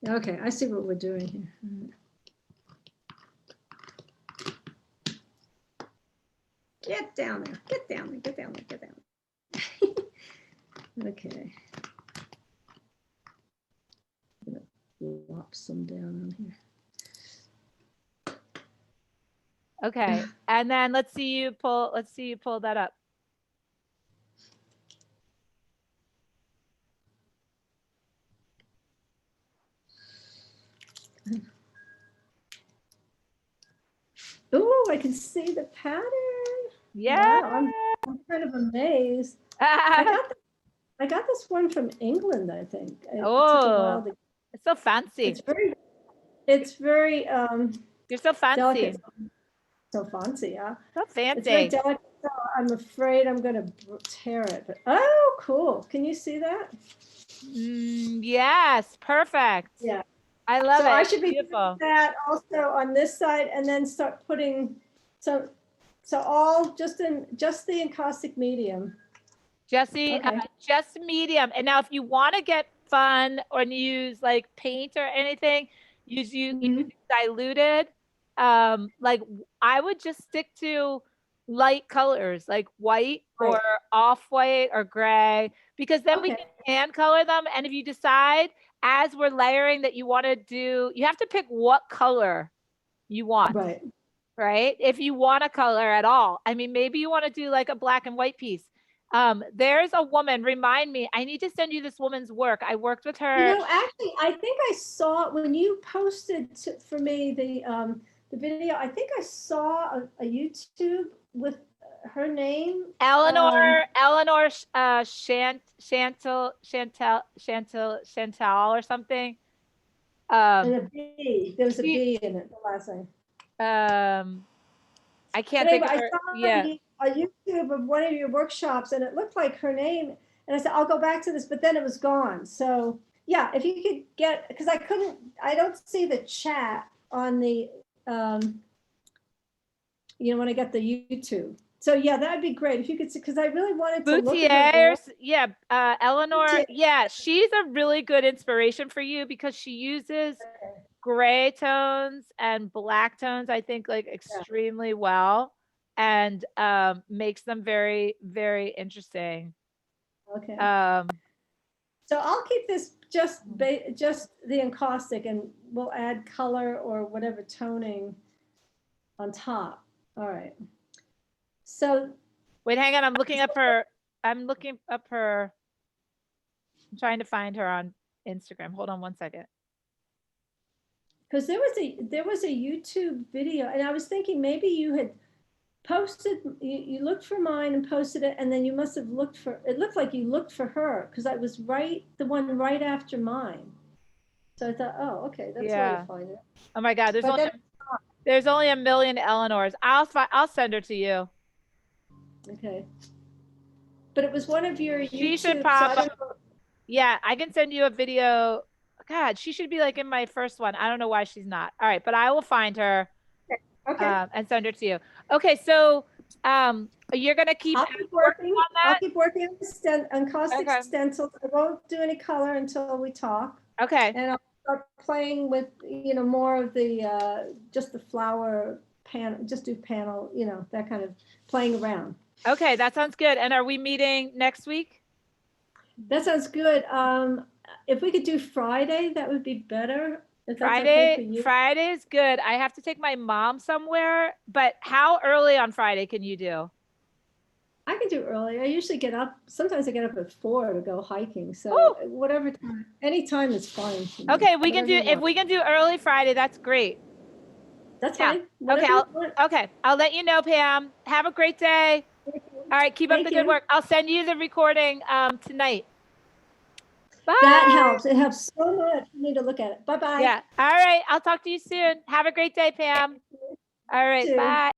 Okay, I see what we're doing here. Get down there, get down there, get down there, get down there. Okay. I'm gonna lop some down on here. Okay, and then let's see you pull that up. Ooh, I can see the pattern. Yeah. Wow, I'm kind of amazed. I got this one from England, I think. It took a while Oh, to, it's so fancy. it's very You're so fancy. delicate. So fancy, yeah. So It's very fancy. delicate, so I'm afraid I'm gonna tear it, but, oh, cool. Can you see that? Yes, perfect. Yeah. I love So it. I It's should be doing beautiful. that also on this side and then start putting, so all just the encaustic medium. Jesse, Okay. just medium. And now if you want to get fun or use like paint or anything, use Mhm. diluted. Like I would just stick to light colors like white Right. or off-white or gray, because then we Okay. can hand color them. And if you decide as we're layering that you want to do, you have to pick what color you want. Right. Right? If you want a color at all. I mean, maybe you want to do like a black and white piece. There's a woman, remind me, I need to send you this woman's work. I worked with her. Actually, I think I saw when you posted for me the video. I think I saw a YouTube with her name. Eleanor Chantal or something. And a B. There was a she- B in it, the last name. I can't But think anyway, of I her. saw Yeah. a YouTube of one of your workshops and it looked like her name. And I said, I'll go back to this, but then it was gone. So yeah, if you could get, because I don't see the chat on the, when I get the YouTube. So yeah, that'd be great if you could see, because I really wanted to look at her work. Yeah, Eleanor. Boutier. Yeah, she's a really good inspiration for you because she uses gray tones and black tones, I think, like extremely well, and makes them very, very interesting. Okay. So I'll keep this just the encaustic, and we'll add color or whatever toning on top. All right. So wait, hang on. I'm looking up her. I'm trying to find her on Instagram. Hold on one second. because there was a YouTube video, and I was thinking maybe you had posted, you looked for mine and posted it, and then you must have looked for, it looked like you looked for her because I was the one right after mine. So I thought, oh, okay, that's where you find it. Oh my God, there's only a million Eleanors. I'll send her to you. Okay. But it was one of your She should YouTube. pop up. Yeah, I can send you a video. God, she should be like in my first one. I don't know why she's not. All right, but I will find her. Okay. And send her to you. Okay, so you're gonna keep working on that? I'll keep working on encaustic stencils. I won't do any color until we talk. Okay. And I'll start playing with, more of the just the flower panel, just do panel, that kind of playing around. Okay, that sounds good. And are we meeting next week? That sounds good. If we could do Friday, that would be better. If that's Friday, okay for you. Friday is good. I have to take my mom somewhere, but how early on Friday can you do? I can do early. I usually get up. Sometimes I get up at 4 to go hiking. So whatever time, any time is fine. Okay, we can do, if we can do early Friday, that's great. That's fine. Okay, I'll let you know, Pam. Have a great day. All right, keep up the good work. I'll send you the recording tonight. Bye. That helps. It helps so much. You need to look at it. Bye-bye. Yeah. All right. I'll talk to you soon. Have a great day, Pam. All right. Bye.